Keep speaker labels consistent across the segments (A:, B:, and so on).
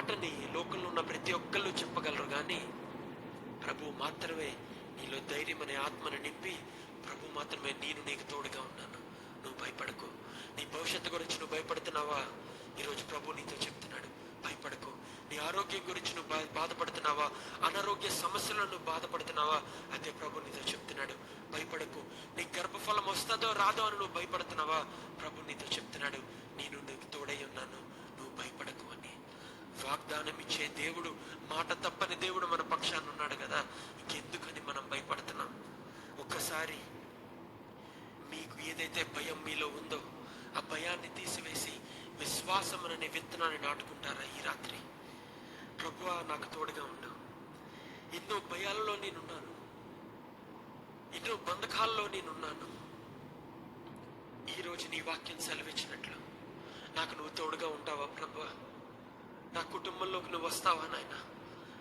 A: మాటని లోకంలో ఉన్న ప్రతి ఒక్కళ్ళు చెప్పగలరు, కానీ ప్రభు మాత్రమే నీలో ధైర్యం అనే ఆత్మను నింపి, ప్రభు మాత్రమే నేను నీకు తోడుగా ఉన్నాను, నువ్వు భయపడకు. నీ భవిష్యత్తు గురించి నువ్వు భయపడుతున్నావా? ఈరోజు ప్రభు నీతో చెప్తున్నాడు, భయపడకు. నీ ఆరోగ్యం గురించి నువ్వు బాధపడుతున్నావా? అనారోగ్య సమస్యలను నువ్వు బాధపడుతున్నావా? అదే ప్రభు నీతో చెప్తున్నాడు, భయపడకు. నీ గర్భఫలం వస్తుందో రాదో అని నువ్వు భయపడుతున్నావా? ప్రభు నీతో చెప్తున్నాడు, నేను నీకు తోడై ఉన్నాను, నువ్వు భయపడకు అని. వాగ్దానం ఇచ్చే దేవుడు, మాట తప్పని దేవుడు మన పక్షాన ఉన్నాడు కదా, ఇంకెందుకని మనం భయపడుతున్నాం? ఒక్కసారి మీకు ఏదైతే భయం మీలో ఉందో ఆ భయాన్ని తీసివేసి విశ్వాసం అనే విత్తనాన్ని నాటుకుంటారా ఈ రాత్రి? ప్రభువా, నాకు తోడుగా ఉండు. ఎన్నో భయాలలో నేనున్నాను, ఎన్నో బంధకాల్లో నేనున్నాను. ఈరోజు నీ వాక్యం సెలవిచ్చినట్లు నాకు నువ్వు తోడుగా ఉంటావా ప్రభువా? నా కుటుంబంలోకి నువ్వు వస్తావా నాయన?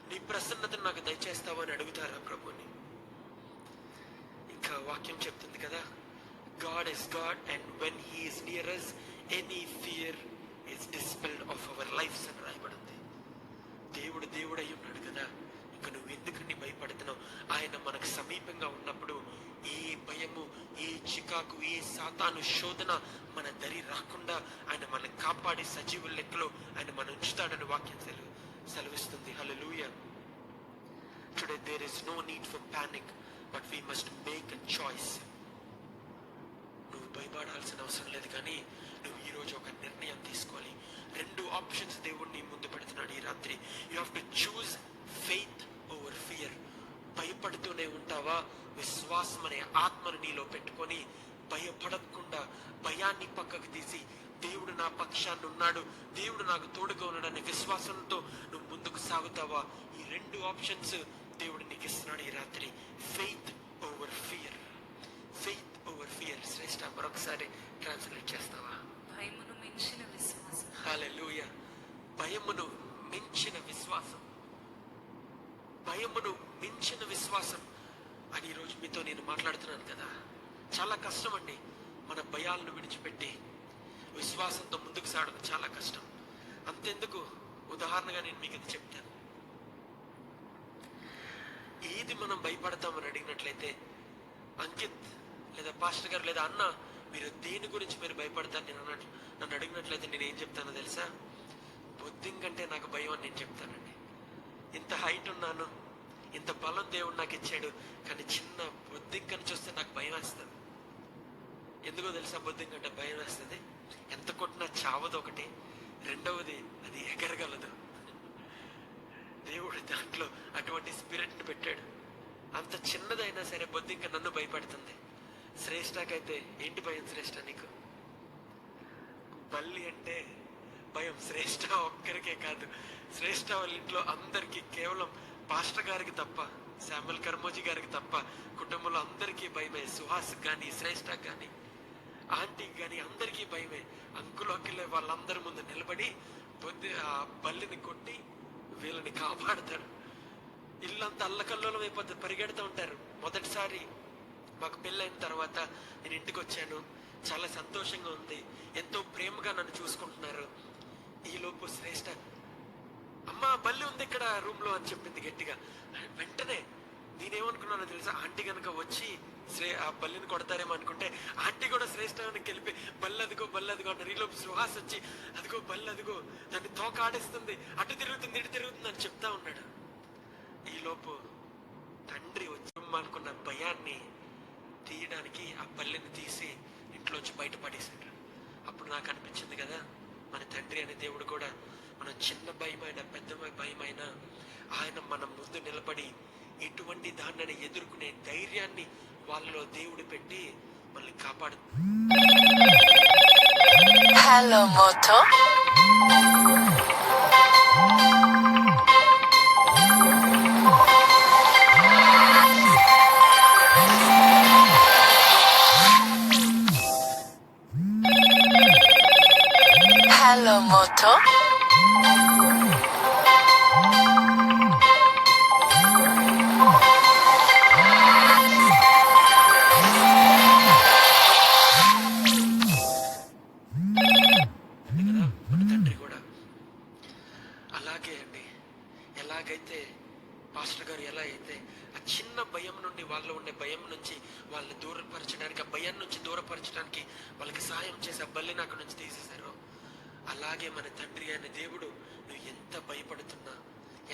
A: నీ ప్రసన్నతను నాకు దయచేస్తావా అని అడుగుతారా ప్రభుని? ఇంకా వాక్యం చెప్తుంది కదా, God is God and when he is near us any fear is dispelled of our lives అని రాయబడింది. దేవుడు దేవుడై ఉన్నాడు కదా, ఇంకా నువ్వు ఎందుకని భయపడుతున్నావు? ఆయన మనకు సమీపంగా ఉన్నప్పుడు ఏ భయము, ఏ చికాకు, ఏ సాతాను శోధన మన దరి రాకుండా ఆయన మనల్ని కాపాడి సజీవుల లెక్కలో ఆయన మన ఉంచుతాడని వాక్యం సెలవిస్తుంది. హల్లెలూయా. Today there is no need for panic, but we must make a choice. నువ్వు భయపడాల్సిన అవసరం లేదు, కానీ నువ్వు ఈరోజు ఒక నిర్ణయం తీసుకోవాలి. 2 ఆప్షన్స్ దేవుడు నీ ముందు పెడుతున్నాడు ఈ రాత్రి. You have to choose faith over fear. భయపడుతూనే ఉంటావా? విశ్వాసం అనే ఆత్మను నీలో పెట్టుకొని భయపడకుండా భయాన్ని పక్కకు తీసి దేవుడు నా పక్షాన్ని ఉన్నాడు, దేవుడు నాకు తోడుగా ఉన్నాడు అనే విశ్వాసంతో నువ్వు ముందుకు సాగుతావా? ఈ 2 ఆప్షన్స్ దేవుడు నీకు ఇస్తున్నాడు ఈ రాత్రి. Faith over fear. Faith over fear. Shreshtha, మరొకసారి ట్రాన్స్లేట్ చేస్తావా?
B: భయమును మించిన విశ్వాసం.
A: హల్లెలూయా. భయమును మించిన విశ్వాసం. భయమును మించిన విశ్వాసం అని ఈరోజు మీతో నేను మాట్లాడుతున్నాను కదా. చాలా కష్టం అండి, మన భయాలను విడిచిపెట్టి విశ్వాసంతో ముందుకు సాగడం చాలా కష్టం. అంతెందుకు, ఉదాహరణగా నేను మీకు ఇది చెప్తాను. ఏది మనం భయపడతామని అడిగినట్లయితే, అంకిత్ లేదా పాస్టర్ గారు లేదా అన్న, మీరు దేని గురించి మీరు భయపడతారు నన్ను అడిగినట్లయితే నేను ఏం చెప్తానో తెలుసా? బొద్దింకంటే నాకు భయం అని నేను చెప్తానండి. ఇంత హైట్ ఉన్నాను, ఇంత బలం దేవుడు నాకు ఇచ్చాడు, కానీ చిన్న బొద్దింకని చూస్తే నాకు భయం వేస్తుంది. ఎందుకో తెలుసా? బొద్దింకంటే భయం వేస్తుంది. ఎంత కొట్టినా చావదు ఒకటి, రెండవది అది ఎగరగలదు. దేవుడు దాంట్లో అటువంటి స్పిరిట్ని పెట్టాడు. అంత చిన్నదైనా సరే బొద్దింక నన్ను భయపడుతుంది. శ్రేష్ఠకైతే ఏంటి భయం శ్రేష్ఠ నీకు? బల్లి అంటే భయం. శ్రేష్ఠ ఒక్కరికే కాదు, శ్రేష్ఠ వాళ్ళ ఇంట్లో అందరికీ, కేవలం పాస్టర్ గారికి తప్ప, శామ్యుల్ కర్మోజీ గారికి తప్ప కుటుంబంలో అందరికీ భయమే. సుహాస్కి కానీ, శ్రేష్ఠకి కానీ, ఆంటీకి కానీ అందరికీ భయమే. అంకులోకి వాళ్ళందరి ముందు నిలబడి ఆ బల్లిని కొట్టి వీళ్ళని కాపాడతాడు. ఇల్లంతా అల్లకల్లోలం అయిపోతుంది, పరిగెడుతూ ఉంటారు. మొదటిసారి మాకు పెళ్ళైన తర్వాత నేను ఇంటికి వచ్చాను, చాలా సంతోషంగా ఉంది, ఎంతో ప్రేమగా నన్ను చూసుకుంటున్నారు. ఈలోపు శ్రేష్ఠ, అమ్మా బల్లి ఉంది ఇక్కడ రూమ్ లో అని చెప్పింది గట్టిగా. వెంటనే నేనేమనుకున్నానో తెలుసా? ఆంటీ కనుక వచ్చి ఆ బల్లిని కొడతారేమో అనుకుంటే, ఆంటీ కూడా శ్రేష్ఠానికి వెళ్ళిపి బల్లదిగో బల్లదిగో అంటారు. ఈలోపు సుహాస్ వచ్చి అదిగో బల్లదిగో, దాన్ని తోక ఆడేస్తుంది, అటు తిరుగుతుంది ఇటు తిరుగుతుంది అని చెప్తా ఉన్నాడు. ఈలోపు తండ్రి వచ్చి అనుకున్న భయాన్ని తీయడానికి ఆ బల్లిని తీసి ఇంట్లోంచి బయటపడేశాడు. అప్పుడు నాకు అనిపించింది కదా, మన తండ్రి అనే దేవుడు కూడా మన చిన్న భయమైన పెద్ద భయమైన ఆయన మన ముందు నిలబడి ఎటువంటి దాన్ని ఎదుర్కొనే ధైర్యాన్ని వాళ్ళలో దేవుడు పెట్టి మనల్ని కాపాడు.
B: Hello Moto. Hello Moto.
A: మన తండ్రి కూడా అలాగే అండి, ఎలాగైతే పాస్టర్ గారు ఎలా అయితే ఆ చిన్న భయం నుండి, వాళ్ళలో ఉండే భయం నుంచి వాళ్ళని దూరపరచడానికి, ఆ భయం నుంచి దూరపరచడానికి వాళ్ళకి సహాయం చేసి ఆ బల్లిని అక్కడి నుంచి తీసేశారు, అలాగే మన తండ్రి అయిన దేవుడు నువ్వు ఎంత భయపడుతున్నా,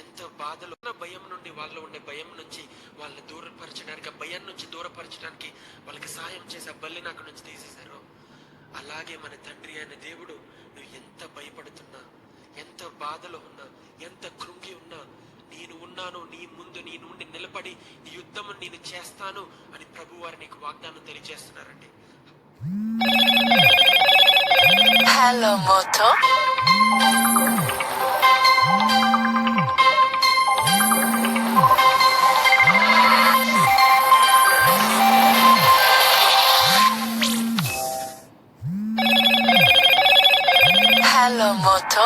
A: ఎంత బాధలో ఉన్న భయం నుండి, వాళ్ళలో ఉండే భయం నుంచి వాళ్ళని దూరపరచడానికి, ఆ భయం నుంచి దూరపరచడానికి వాళ్ళకి సహాయం చేసి ఆ బల్లిని అక్కడి నుంచి తీసేశారు, అలాగే మన తండ్రి అయిన దేవుడు నువ్వు ఎంత భయపడుతున్నా, ఎంత బాధలో ఉన్నా, ఎంత కృంగి ఉన్నా, నేను ఉన్నాను, నీ ముందు నీ నుండి నిలబడి ఈ యుద్ధము నేను చేస్తాను అని ప్రభు వారు నీకు వాగ్దానం తెలియజేస్తున్నారండి.
B: హలో మోటో. హలో మోటో.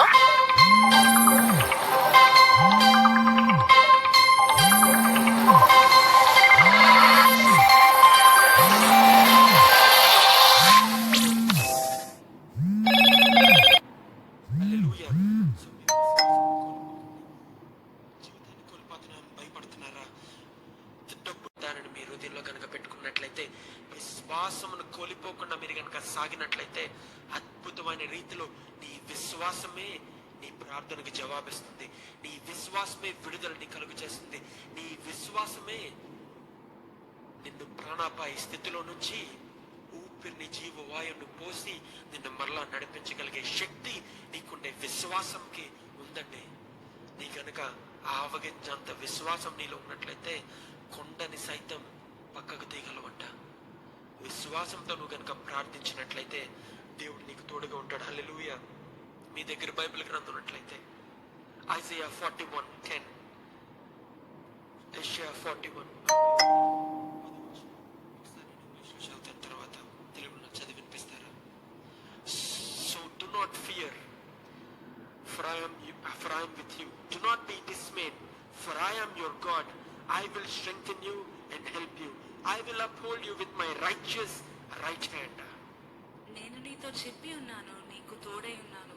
A: హల్లెలూయా. జీవితాన్ని కోల్పోతున్నాను, భయపడుతున్నారా? డబ్బు దానిని మీ హృదయంలో కనుక పెట్టుకున్నట్లయితే, విశ్వాసమును కోల్పోకుండా మీరు కనుక సాగినట్లయితే, అద్భుతమైన రీతిలో నీ విశ్వాసమే నీ ప్రార్థనకు జవాబిస్తుంది, నీ విశ్వాసమే విడుదలని కలుగు చేస్తుంది, నీ విశ్వాసమే నిన్ను ప్రాణాపాయ స్థితిలో నుంచి ఊపిరిని, జీవవాయువును పోసి నిన్ను మరలా నడిపించగలిగే శక్తి నీకుండే విశ్వాసంకి ఉందండి. నీ కనుక ఆవగించంత విశ్వాసం నీలో ఉన్నట్లయితే కొండని సైతం పక్కకు తీయగలవంట. విశ్వాసంతో నువ్వు కనుక ప్రార్థించినట్లయితే దేవుడు నీకు తోడుగా ఉంటాడు. హల్లెలూయా. మీ దగ్గర బైబిల్ గ్రంథం ఉన్నట్లయితే ఐజయా 41:10, యెషయా 41 చదువుతాను, తర్వాత తెలుగులో చదివి వినిపిస్తారా? So do not fear, for I am with you. Do not be dismayed, for I am your God. I will strengthen you and help you. I will uphold you with my righteous right hand.
B: నేను నీతో చెప్పి ఉన్నాను, నీకు తోడై ఉన్నాను.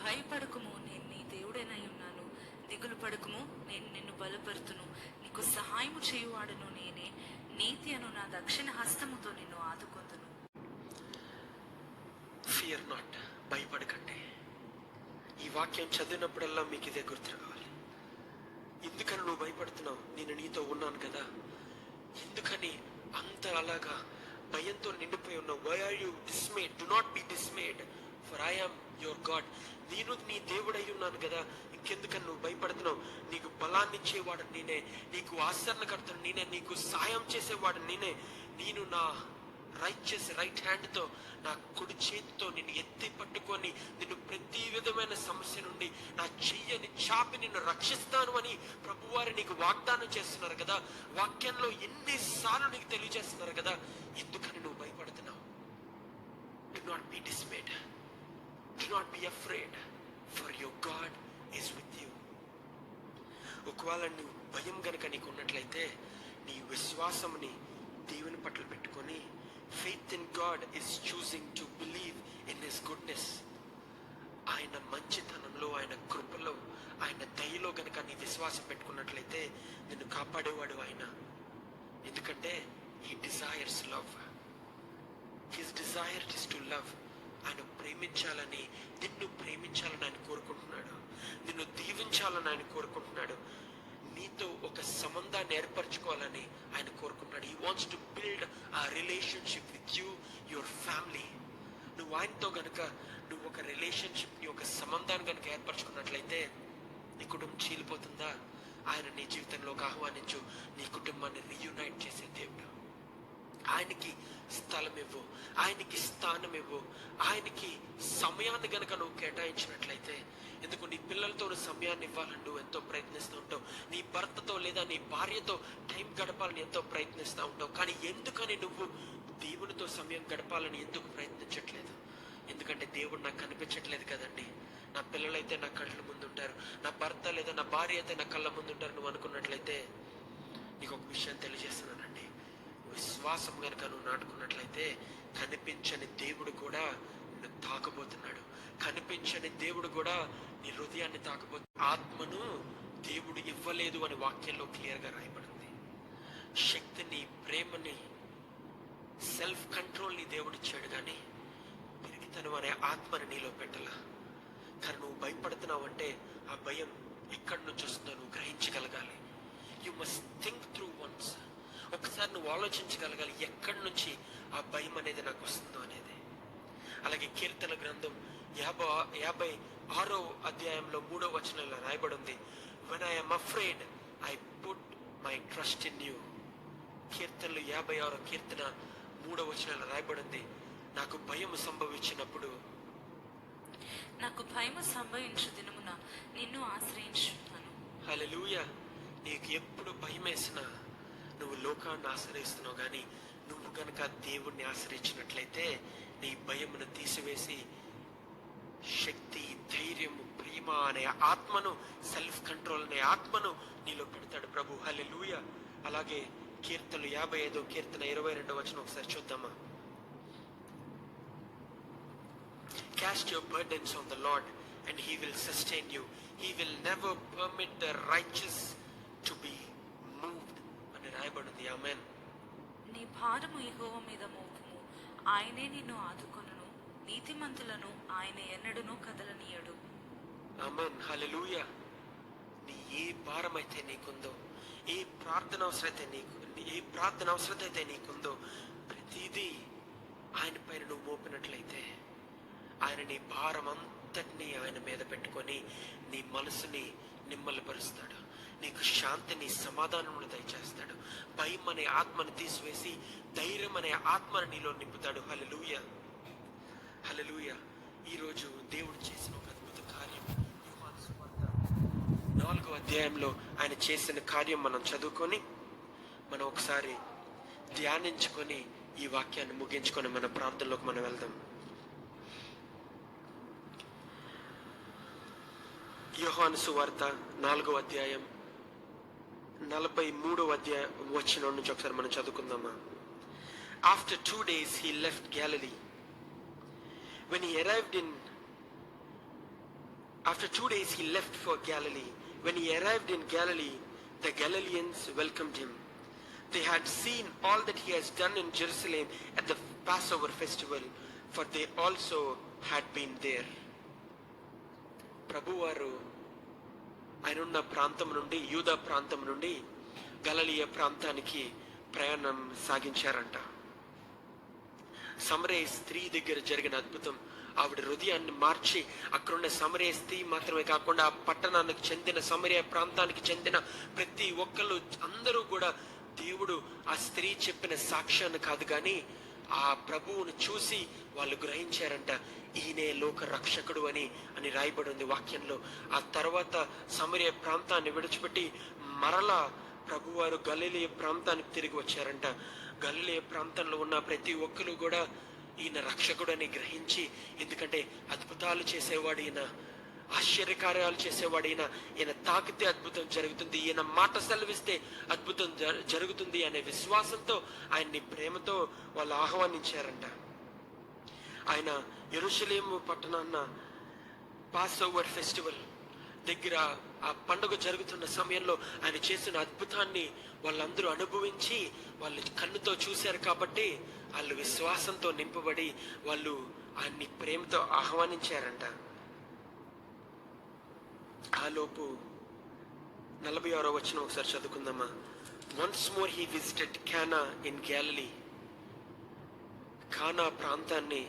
B: భయపడకుము, నేను నీ దేవుడనై ఉన్నాను. దిగులు పడకుము, నేను నిన్ను బలపరుతును. నీకు సహాయము చేయువాడును నేనే. నీతి అను నా దక్షిణ హస్తముతో నిన్ను ఆదుకొందును.
A: ఫియర్ నాట్, భయపడకండి. ఈ వాక్యం చదివినప్పుడల్లా మీకు ఇదే గుర్తు రావాలి. ఎందుకని నువ్వు భయపడుతున్నావు? నేను నీతో ఉన్నాను కదా. ఎందుకని అంత అలాగా భయంతో నిండిపోయి ఉన్నావు? Why are you dismayed? Do not be dismayed, for I am your God. నేను నీ దేవుడై ఉన్నాను కదా. ఇంకెందుకని నువ్వు భయపడుతున్నావు? నీకు బలాన్ని ఇచ్చేవాడు నేనే, నీకు ఆశ్చర్యకర్తను నేనే, నీకు సాయం చేసేవాడు నేనే. నేను నా రైచియస్ రైట్ హ్యాండ్తో, నా కుడి చేతితో నిన్ను ఎత్తి పట్టుకొని నిన్ను ప్రతి విధమైన సమస్య నుండి నా చెయ్యని చాపి నిన్ను రక్షిస్తాను అని ప్రభువారు నీకు వాగ్దానం చేస్తున్నారు కదా. వాక్యంలో ఎన్నిసార్లు నీకు తెలియజేస్తున్నారు కదా. ఎందుకని నువ్వు భయపడుతున్నావు? Do not be dismayed, do not B afraid, for your God is with you. ఒకవేళ నువ్వు భయం గనుక నీకు ఉన్నట్లయితే నీ విశ్వాసంని దేవుని పట్ల పెట్టుకొని, faith in God is choosing to believe in His goodness. ఆయన మంచితనంలో, ఆయన కృపలో, ఆయన దయలో గనక నీ విశ్వాసం పెట్టుకున్నట్లయితే నిన్ను కాపాడేవాడు ఆయన. ఎందుకంటే He desires love. His desire is to love. ఆయన ప్రేమించాలని, నిన్ను ప్రేమించాలని ఆయన కోరుకుంటున్నాడు. నిన్ను దీవించాలని ఆయన కోరుకుంటున్నాడు. నీతో ఒక సంబంధాన్ని ఏర్పరచుకోవాలని ఆయన కోరుకుంటున్నాడు. He wants to build a relationship with you, your family. నువ్వు ఆయనతో గనుక నువ్వు ఒక రిలేషన్షిప్ని, ఒక సంబంధాన్ని గనుక ఏర్పరచుకున్నట్లయితే నీ కుటుంబం చీలిపోతుందా? ఆయన నీ జీవితంలోకి ఆహ్వానించు. నీ కుటుంబాన్ని రీయునైట్ చేసే దేవుడు. ఆయనకి స్థలం ఇవ్వు, ఆయనకి స్థానం ఇవ్వు, ఆయనకి సమయాన్ని గనక నువ్వు కేటాయించినట్లయితే. ఎందుకు నీ పిల్లలతో సమయాన్ని ఇవ్వాలని నువ్వు ఎంతో ప్రయత్నిస్తూ ఉంటావు, నీ భర్తతో లేదా నీ భార్యతో టైం గడపాలని ఎంతో ప్రయత్నిస్తూ ఉంటావు. కానీ ఎందుకని నువ్వు దేవునితో సమయం గడపాలని ఎందుకు ప్రయత్నించట్లేదు? ఎందుకంటే దేవుడు నాకు కనిపించట్లేదు కదండి. నా పిల్లలైతే నా కళ్ళ ముందు ఉంటారు, నా భర్త లేదా నా భార్య అయితే నా కళ్ళ ముందు ఉంటారు నువ్వు అనుకున్నట్లయితే, నీకు ఒక విషయం తెలియజేస్తున్నానండి. విశ్వాసం కనుక నువ్వు నాటుకున్నట్లయితే కనిపించని దేవుడు కూడా నిన్ను తాకబోతున్నాడు. కనిపించని దేవుడు కూడా నీ హృదయాన్ని తాకబోతు. ఆత్మను దేవుడు ఇవ్వలేదు అని వాక్యంలో క్లియర్గా రాయబడింది. శక్తిని, ప్రేమని, సెల్ఫ్ కంట్రోల్ని దేవుడు ఇచ్చాడు, కానీ పిరికితనం అనే ఆత్మని నీలో పెట్టలా. కానీ నువ్వు భయపడుతున్నావు అంటే ఆ భయం ఎక్కడి నుంచి వస్తుందో నువ్వు గ్రహించగలగాలి. You must think through once. ఒకసారి నువ్వు ఆలోచించగలగాలి ఎక్కడి నుంచి ఆ భయం అనేది నాకు వస్తుందో అనేది. అలాగే కీర్తన గ్రంథం 56వ అధ్యాయంలో 3వ వచనంలో రాయబడి ఉంది, when I am afraid I put my trust in you. కీర్తనలు 56వ కీర్తన 3వ వచనంలో రాయబడి ఉంది, నాకు భయం సంభవించినప్పుడు,
B: నాకు భయము సంభవించు దినమున నిన్ను ఆశ్రయించున్నాను.
A: హల్లెలూయా. నీకు ఎప్పుడు భయం వేసినా నువ్వు లోకాన్ని ఆశ్రయిస్తున్నావు, కానీ నువ్వు గనక దేవుణ్ణి ఆశ్రయించినట్లయితే నీ భయమును తీసివేసి శక్తి, ధైర్యము, ప్రేమ అనే ఆత్మను, సెల్ఫ్ కంట్రోల్ అనే ఆత్మను నీలో పెడతాడు ప్రభు. హల్లెలూయా. అలాగే కీర్తనలు 55వ కీర్తన 22వ వచనం ఒకసారి చూద్దామా. Cast your burdens on the Lord and he will sustain you. He will never permit the righteous to be moved అని రాయబడింది. ఆమేన్.
B: నీ భారము యెహోవా మీద మోపుము, ఆయనే నిన్ను ఆదుకొనును. నీతిమంతులను ఆయన ఎన్నడూనూ కదలనీయడు.
A: ఆమేన్. హల్లెలూయా. నీ ఏ భారం అయితే నీకుందో, ఏ ప్రార్థన అవసరత అయితే నీకుందో, ప్రతిదీ ఆయన పైన నువ్వు మోపినట్లయితే ఆయన నీ భారం అంతటినీ ఆయన మీద పెట్టుకొని నీ మనసుని నిమ్మలపరుస్తాడు. నీకు శాంతిని, సమాధానమును దయచేస్తాడు. భయం అనే ఆత్మను తీసివేసి ధైర్యం అనే ఆత్మను నీలో నింపుతాడు. హల్లెలూయా, హల్లెలూయా. ఈరోజు దేవుడు చేసిన ఒక అద్భుత కార్యం, యోహాను సువార్త 4వ అధ్యాయంలో ఆయన చేసిన కార్యం మనం చదువుకొని మనం ఒకసారి ధ్యానించుకొని ఈ వాక్యాన్ని ముగించుకొని మన ప్రార్థనలోకి మనం వెళ్దాం. యోహాను సువార్త 4వ అధ్యాయం 43వ వచనం నుంచి ఒకసారి మనం చదువుకుందామా. After 2 days he left Galilee. When he arrived in After 2 days he left for Galilee. When he arrived in Galilee, the Galileans welcomed him. They had seen all that he has done in Jerusalem at the Passover festival, for they also had been there. ప్రభువారు ఆయన ఉన్న ప్రాంతం నుండి, యూదా ప్రాంతం నుండి గలిలయ ప్రాంతానికి ప్రయాణం సాగించారంట. సమరయ స్త్రీ దగ్గర జరిగిన అద్భుతం ఆవిడ హృదయాన్ని మార్చి అక్కడున్న సమరయ స్త్రీ మాత్రమే కాకుండా ఆ పట్టణానికి చెందిన, సమరయ ప్రాంతానికి చెందిన ప్రతి ఒక్కళ్ళు అందరూ కూడా దేవుడు ఆ స్త్రీ చెప్పిన సాక్ష్యాన్ని కాదు కానీ ఆ ప్రభువును చూసి వాళ్ళు గ్రహించారంట, ఈయనే లోక రక్షకుడు అని రాయబడి ఉంది వాక్యంలో. ఆ తర్వాత సమరయ ప్రాంతాన్ని విడిచిపెట్టి మరలా ప్రభువారు గలిలయ ప్రాంతానికి తిరిగి వచ్చారంట. గలిలయ ప్రాంతంలో ఉన్న ప్రతి ఒక్కరు కూడా ఈయన రక్షకుడు అని గ్రహించి, ఎందుకంటే అద్భుతాలు చేసేవాడు ఈయన, ఆశ్చర్యకార్యాలు చేసేవాడు ఈయన తాకితే అద్భుతం జరుగుతుంది, ఈయన మాట సెలవిస్తే అద్భుతం జరుగుతుంది అనే విశ్వాసంతో ఆయన్ని ప్రేమతో వాళ్ళు ఆహ్వానించారంట. ఆయన యెరూషలేము పట్టణాన్న పాస్ ఓవర్ ఫెస్టివల్ దగ్గర ఆ పండుగ జరుగుతున్న సమయంలో ఆయన చేసిన అద్భుతాన్ని వాళ్ళందరూ అనుభవించి వాళ్ళు కన్నుతో చూశారు కాబట్టి వాళ్ళు విశ్వాసంతో నింపబడి వాళ్ళు ఆయన్ని ప్రేమతో ఆహ్వానించారంట. ఆలోపు 46వ వచనం ఒకసారి చదువుకుందామా. Once more he visited Cana in Galilee. కానా ప్రాంతాన్ని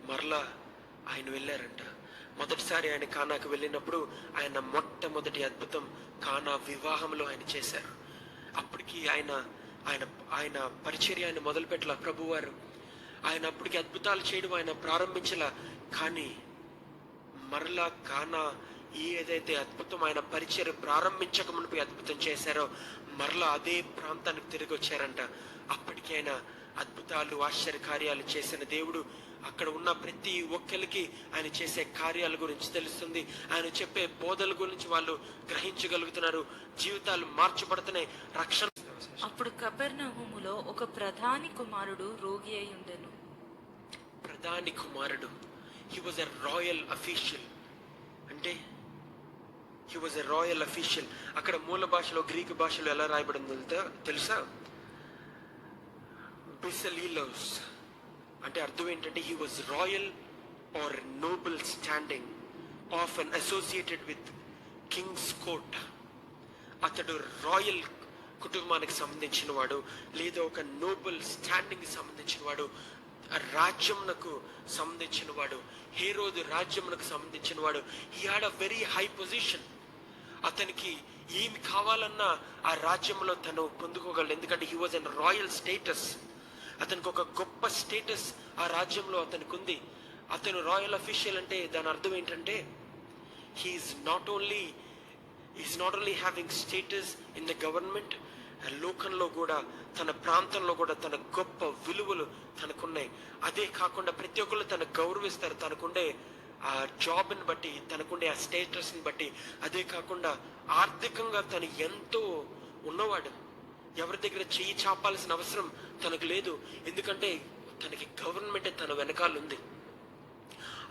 A: మరలా ఆయన వెళ్ళారంట. మొదటిసారి ఆయన కానాకు వెళ్ళినప్పుడు ఆయన మొట్టమొదటి అద్భుతం కానా వివాహంలో ఆయన చేశారు. అప్పటికి ఆయన ఆయన ఆయన పరిచర్యాన్ని మొదలుపెట్టల ప్రభువారు. ఆయన అప్పటికి అద్భుతాలు చేయడం ఆయన ప్రారంభించలా, కానీ మరలా కానా ఏదైతే అద్భుతం ఆయన పరిచర్య ప్రారంభించక మునిపి అద్భుతం చేశారో మరలా అదే ప్రాంతానికి తిరిగి వచ్చారంట. అప్పటికి ఆయన అద్భుతాలు, ఆశ్చర్య కార్యాలు చేసిన దేవుడు. అక్కడ ఉన్న ప్రతి ఒక్కరికి ఆయన చేసే కార్యాల గురించి తెలుస్తుంది, ఆయన చెప్పే బోధల గురించి వాళ్ళు గ్రహించగలుగుతున్నారు, జీవితాలు మార్చబడుతున్నాయి, రక్షణ.
B: అప్పుడు కపెర్నహూములో ఒక ప్రధాని కుమారుడు రోగి అయి ఉండెను.
A: ప్రధాని కుమారుడు he was a royal official. అంటే he was a royal official. అక్కడ మూల భాషలో, గ్రీకు భాషలో ఎలా రాయబడిందో తెలుసా? బిసలీలోస్ అంటే అర్థం ఏంటంటే he was royal or noble standing, often associated with kings court. అతడు రాయల్ కుటుంబానికి సంబంధించిన వాడు, లేదా ఒక నోబుల్ స్టాండింగ్ సంబంధించిన వాడు, రాజ్యమునకు సంబంధించిన వాడు, హేరోదు రాజ్యమునకు సంబంధించిన వాడు. He had a very high position. అతనికి ఏమి కావాలన్నా ఆ రాజ్యంలో తను పొందుకోగలడు, ఎందుకంటే he was an royal status. అతనికి ఒక గొప్ప స్టేటస్ ఆ రాజ్యంలో అతనికి ఉంది. అతను రాయల్ అఫీషియల్ అంటే దాని అర్థం ఏంటంటే he is not only having status in the government, లోకంలో కూడా, తన ప్రాంతంలో కూడా తన గొప్ప విలువలు తనకున్నాయి. అదే కాకుండా ప్రతి ఒక్కరు తనకు గౌరవిస్తారు, తనకుండే ఆ జాబ్ని బట్టి, తనకుండే ఆ స్టేటస్ని బట్టి. అదే కాకుండా ఆర్థికంగా తను ఎంతో ఉన్నవాడు. ఎవరి దగ్గర చెయ్యి చాపాల్సిన అవసరం తనకు లేదు, ఎందుకంటే తనకి గవర్నమెంటే తన వెనకాల ఉంది.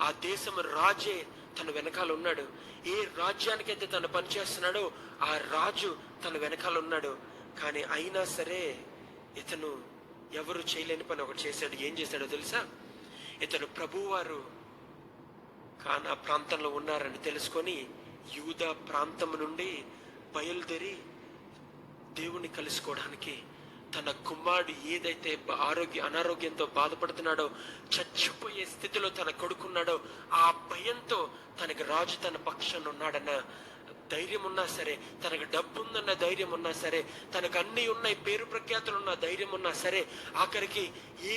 A: ఆ దేశం రాజే తన వెనకాల ఉన్నాడు. ఏ రాజ్యానికైతే తను పనిచేస్తున్నాడో ఆ రాజు తన వెనకాల ఉన్నాడు. కానీ అయినా సరే ఇతను ఎవరు చేయలేని పని ఒకటి చేశాడు. ఏం చేశాడో తెలుసా? ఇతను ప్రభువారు కానా ప్రాంతంలో ఉన్నారని తెలుసుకొని యూదా ప్రాంతం నుండి బయలుదేరి దేవుణ్ణి కలుసుకోవడానికి, తన కుమారుడు ఏదైతే అనారోగ్యంతో బాధపడుతున్నాడో, చచ్చిపోయే స్థితిలో తన కొడుకున్నాడో, ఆ భయంతో తనకి రాజు తన పక్షాన ఉన్నాడన్న ధైర్యం ఉన్నా సరే, తనకు డబ్బు ఉందన్న ధైర్యం ఉన్నా సరే, తనకు అన్ని ఉన్నాయి, పేరు ప్రఖ్యాతులు ఉన్న ధైర్యం ఉన్నా సరే, ఆఖరికి ఏ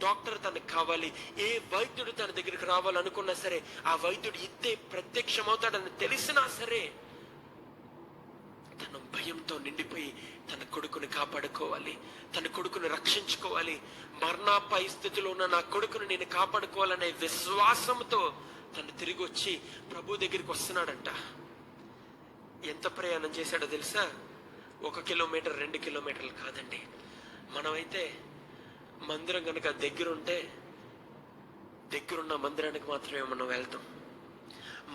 A: డాక్టర్ తనకు కావాలి, ఏ వైద్యుడు తన దగ్గరికి రావాలనుకున్నా సరే, ఆ వైద్యుడు ఇద్దే ప్రత్యక్షమవుతాడని తెలిసినా సరే తన భయంతో నిండిపోయి తన కొడుకుని కాపాడుకోవాలి, తన కొడుకుని రక్షించుకోవాలి, మరణాపాయ స్థితిలో ఉన్న నా కొడుకుని నేను కాపాడుకోవాలనే విశ్వాసంతో తను తిరిగి వచ్చి ప్రభు దగ్గరికి వస్తున్నాడంట. ఎంత ప్రయాణం చేశాడో తెలుసా? 1 కిలోమీటర్ 2 కిలోమీటర్లు కాదండి. మనమైతే మందిరం కనుక దగ్గరున్న మందిరానికి మాత్రమే మనం వెళ్తాం.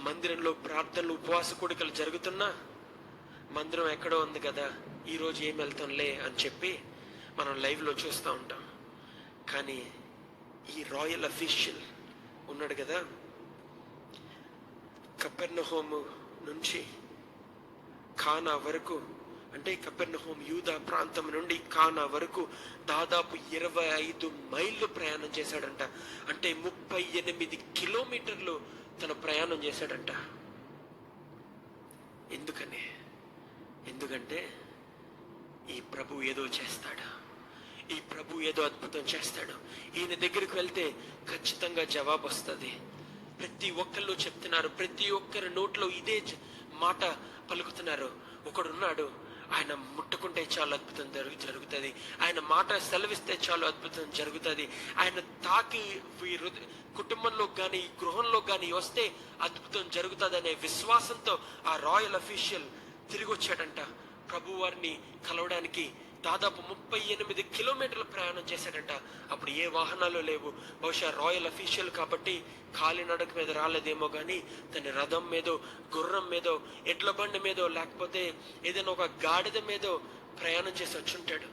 A: మందిరంలో ప్రార్థనలు, ఉపవాస కూడికలు జరుగుతున్నా మందిరం ఎక్కడో ఉంది కదా, ఈరోజు ఏం వెళ్తాంలే అని చెప్పి మనం లైవ్లో చూస్తూ ఉంటాం. కానీ ఈ రాయల్ అఫీషియల్ ఉన్నాడు కదా, కపెర్నహూము నుంచి కానా వరకు, అంటే కపెర్నహూము యూదా ప్రాంతం నుండి కానా వరకు దాదాపు 25 మైళ్ళు ప్రయాణం చేశాడంట. అంటే 38 కిలోమీటర్లు తన ప్రయాణం చేశాడంట. ఎందుకంటే ఈ ప్రభు ఏదో చేస్తాడు, ఈ ప్రభు ఏదో అద్భుతం చేస్తాడు. ఈయన దగ్గరికి వెళ్తే ఖచ్చితంగా జవాబు వస్తుంది. ప్రతి ఒక్కళ్ళు చెప్తున్నారు, ప్రతి ఒక్కరి నోట్లో ఇదే మాట పలుకుతున్నారు. ఒకడున్నాడు, ఆయన ముట్టుకుంటే చాలు అద్భుతం జరుగుతుంది, ఆయన మాట సెలవిస్తే చాలు అద్భుతం జరుగుతుంది, ఆయన తాకి కుటుంబంలో కానీ గృహంలో కానీ వస్తే అద్భుతం జరుగుతుంది అనే విశ్వాసంతో ఆ రాయల్ అఫీషియల్ తిరిగి వచ్చాడంట. ప్రభు వారిని కలవడానికి దాదాపు 38 కిలోమీటర్ల ప్రయాణం చేశాడంట. అప్పుడు ఏ వాహనాలు లేవు. బహుశా రాయల్ అఫీషియల్ కాబట్టి కాలినడక మీద రాలేదేమో కానీ తన రథం మీదో, గుర్రం మీదో, ఎడ్ల బండి మీదో, లేకపోతే ఏదైనా ఒక గాడిద మీదో ప్రయాణం చేసి వచ్చుంటాడు.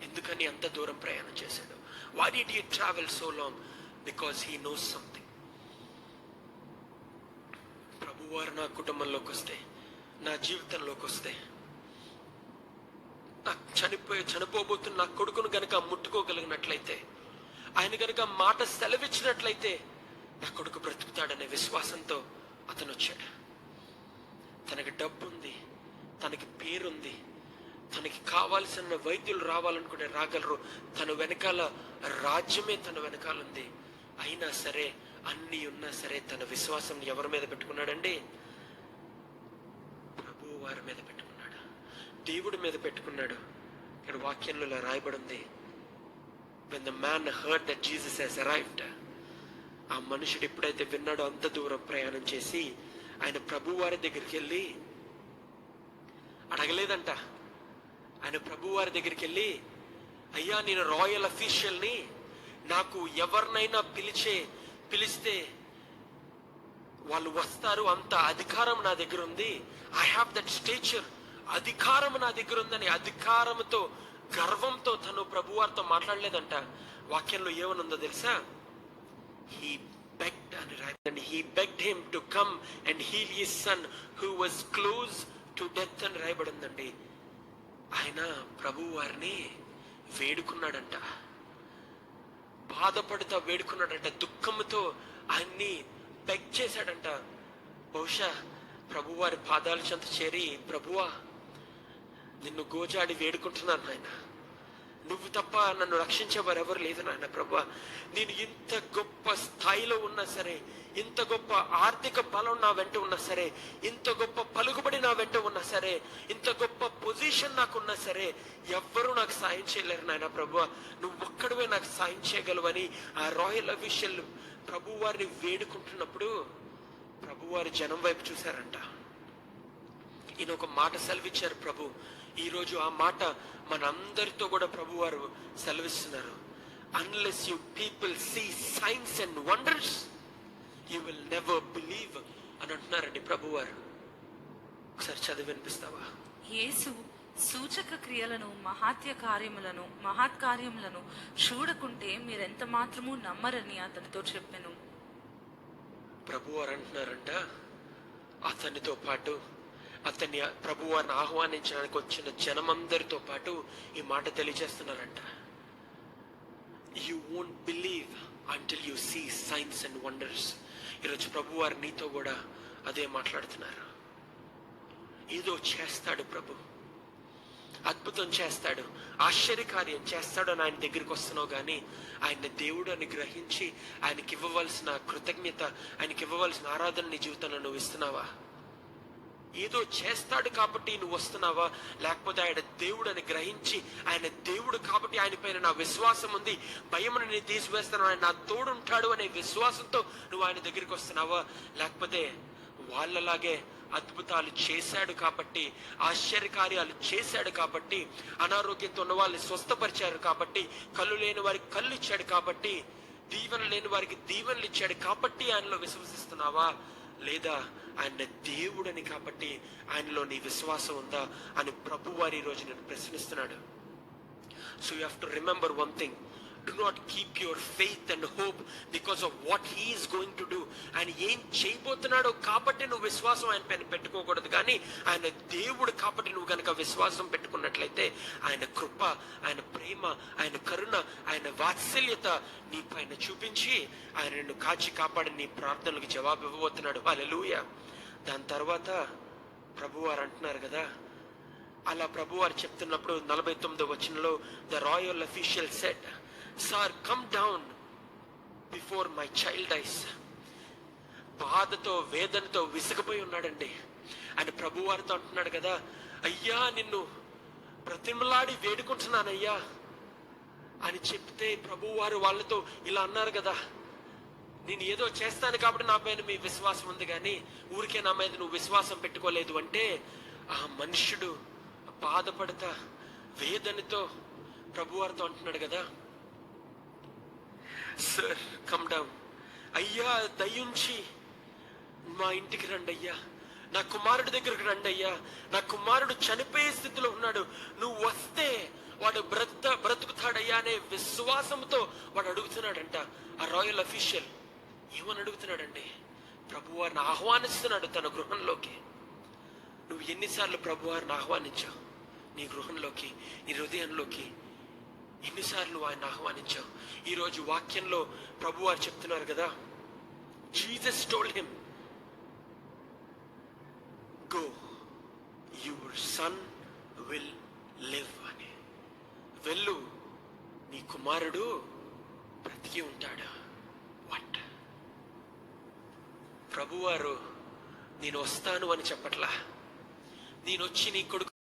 A: ఎందుకని అంత దూరం ప్రయాణం చేశాడు? Why did he travel so long? Because he knows something. ప్రభువారు నా కుటుంబంలోకి వస్తే, నా జీవితంలోకి వస్తే, నాకు చనిపోబోతున్న నా కొడుకును గనక ముట్టుకోగలిగినట్లయితే, ఆయన గనక మాట సెలవిచ్చినట్లయితే నా కొడుకు బ్రతుకుతాడనే విశ్వాసంతో అతను వచ్చాడు. తనకి డబ్బు ఉంది, తనకి పేరుంది, తనకి కావాల్సిన వైద్యులు రావాలనుకుంటే రాగలరు, తన వెనకాల రాజ్యమే తన వెనకాల ఉంది. అయినా సరే, అన్నీ ఉన్నా సరే, తన విశ్వాసం ఎవరి మీద పెట్టుకున్నాడండి? ప్రభు వారి మీద పెట్టుకున్నాడు, దేవుడి మీద పెట్టుకున్నాడు. ఇక్కడ వాక్యంలో ఇలా రాయబడింది, when the man heard that Jesus has arrived, ఆ మనుషుడు ఎప్పుడైతే విన్నాడో అంత దూరం ప్రయాణం చేసి ఆయన ప్రభు వారి దగ్గరికి వెళ్ళి అడగలేదంట. ఆయన ప్రభు వారి దగ్గరికి వెళ్ళి, అయ్యా నేను రాయల్ అఫీషియల్ని, నాకు ఎవరినైనా పిలిచే పిలిస్తే వాళ్ళు వస్తారు, అంత అధికారం నా దగ్గర ఉంది, ఐ హ్యావ్ దట్ స్టేచర్, అధికారం నా దగ్గర ఉందని అధికారంతో గర్వంతో తను ప్రభువారితో మాట్లాడలేదంట. వాక్యంలో ఏమనుందో తెలుసా? He begged అని రాయబడింది. He begged him to come and heal his son who was close to death అని రాయబడిందండి. ఆయన ప్రభు వారిని వేడుకున్నాడంట, బాధపడుతా వేడుకున్నాడంట, దుఃఖంతో ఆయన్ని బెగ్ చేశాడంట. బహుశా ప్రభువారి పాదాల చెంత చేరి, ప్రభువా నిన్ను గోజాడి వేడుకుంటున్నాను నాయన, నువ్వు తప్ప నన్ను రక్షించేవారు ఎవరు లేదు నాయన. ప్రభువా, నేను ఇంత గొప్ప స్థాయిలో ఉన్నా సరే, ఇంత గొప్ప ఆర్థిక బలం నా వెంట ఉన్నా సరే, ఇంత గొప్ప పలుకుబడి నా వెంట ఉన్నా సరే, ఇంత గొప్ప పొజిషన్ నాకున్నా సరే, ఎవ్వరూ నాకు సాయం చేయలేరు నాయన. ప్రభువా, నువ్వు ఒక్కడవే నాకు సాయం చేయగలవని ఆ రాయల్ అఫీషియల్ ప్రభు వారిని వేడుకుంటున్నప్పుడు ప్రభువారి జనం వైపు చూశారంట. ఈయన ఒక మాట సెలవిచ్చారు ప్రభు. ఈరోజు ఆ మాట మనందరితో కూడా ప్రభువారు సెలవిస్తున్నారు. Unless you people see signs and wonders you will never believe అని అంటున్నారండి ప్రభువారు. ఒకసారి చదివి వినిపిస్తావా?
B: యేసు సూచక క్రియలను మహత్కార్యములను చూడకుంటే మీరెంత మాత్రము నమ్మరని అతనితో చెప్పెను.
A: ప్రభువారు అంటున్నారంట, అతనితో పాటు అతన్ని ప్రభువారిని ఆహ్వానించడానికి వచ్చిన జనమందరితో పాటు ఈ మాట తెలియజేస్తున్నారంట. You won't believe until you see signs and wonders. ఈరోజు ప్రభువారు నీతో కూడా అదే మాట్లాడుతున్నారు. ఏదో చేస్తాడు ప్రభు, అద్భుతం చేస్తాడు, ఆశ్చర్యకార్యం చేస్తాడు అని ఆయన దగ్గరికి వస్తున్నావు, కానీ ఆయన దేవుడు అని గ్రహించి ఆయనకి ఇవ్వవలసిన కృతజ్ఞత, ఆయనకి ఇవ్వవలసిన ఆరాధన నీ జీవితంలో నువ్వు ఇస్తున్నావా? ఏదో చేస్తాడు కాబట్టి నువ్వు వస్తున్నావా, లేకపోతే ఆయన దేవుడు అని గ్రహించి ఆయన దేవుడు కాబట్టి ఆయన పైన నా విశ్వాసం ఉంది, భయమును నేను తీసివేస్తాను, ఆయన నా తోడుంటాడు అనే విశ్వాసంతో నువ్వు ఆయన దగ్గరికి వస్తున్నావా? లేకపోతే వాళ్ళలాగే అద్భుతాలు చేశాడు కాబట్టి, ఆశ్చర్యకార్యాలు చేశాడు కాబట్టి, అనారోగ్యంతో ఉన్న వాళ్ళని స్వస్థపరిచారు కాబట్టి, కళ్ళు లేని వారికి కళ్ళు ఇచ్చాడు కాబట్టి, దీవెన లేని వారికి దీవెనలు ఇచ్చాడు కాబట్టి ఆయనలో విశ్వసిస్తున్నావా? లేదా ఆయన దేవుడని కాబట్టి ఆయనలో నీ విశ్వాసం ఉందా అని ప్రభువారు ఈ రోజు నేను ప్రశ్నిస్తున్నాడు. So you have to remember one thing. Do not keep your faith and hope because of what he is going to do. ఆయన ఏం చేయబోతున్నాడో కాబట్టి నువ్వు విశ్వాసం ఆయన పైన పెట్టుకోకూడదు, కానీ ఆయన దేవుడు కాబట్టి నువ్వు కనుక విశ్వాసం పెట్టుకున్నట్లయితే ఆయన కృప, ఆయన ప్రేమ, ఆయన కరుణ, ఆయన వాత్సల్యత నీ పైన చూపించి ఆయన నిన్ను కాచి కాపాడి నీ ప్రార్థనలకు జవాబు ఇవ్వబోతున్నాడు. హల్లెలూయా. దాని తర్వాత ప్రభువారు అంటున్నారు కదా, అలా ప్రభువారు చెప్తున్నప్పుడు 49వ వచనంలో the royal official said, "Sir, come down before my child dies." బాధతో వేదనతో విసిగిపోయి ఉన్నాడండి. ఆయన ప్రభువారితో అంటున్నాడు కదా, అయ్యా నిన్ను ప్రతిమలాడి వేడుకుంటున్నానయ్యా అని చెప్తే ప్రభువారు వాళ్ళతో ఇలా అన్నారు కదా, నేను ఏదో చేస్తాను కాబట్టి నా పైన మీ విశ్వాసం ఉంది, కానీ ఊరికే నా మీద నువ్వు విశ్వాసం పెట్టుకోలేదు అంటే, ఆ మనుష్యుడు బాధపడతా వేదనతో ప్రభువారితో అంటున్నాడు కదా, "సార్ కమ్ డౌన్, అయ్యా దయించి మా ఇంటికి రండి అయ్యా, నా కుమారుడి దగ్గరకు రండి అయ్యా, నా కుమారుడు చనిపోయే స్థితిలో ఉన్నాడు, నువ్వు వస్తే వాడు బ్రతుకుతాడయ్యా అనే విశ్వాసంతో వాడు అడుగుతున్నాడంట. ఆ రాయల్ అఫీషియల్ ఏమని అడుగుతున్నాడండి? ప్రభువారిని ఆహ్వానిస్తున్నాడు తన గృహంలోకి. నువ్వు ఎన్నిసార్లు ప్రభువారిని ఆహ్వానించావు నీ గృహంలోకి, నీ హృదయంలోకి? ఎన్నిసార్లు ఆయన ఆహ్వానించావు? ఈరోజు వాక్యంలో ప్రభువారు చెప్తున్నారు కదా, Jesus told him, go your son will live అని. వెళ్ళు, నీ కుమారుడు బ్రతికి ఉంటాడు. వాట్? ప్రభువారు నేను వస్తాను అని చెప్పట్లా, నేను వచ్చి నీ కొడుకు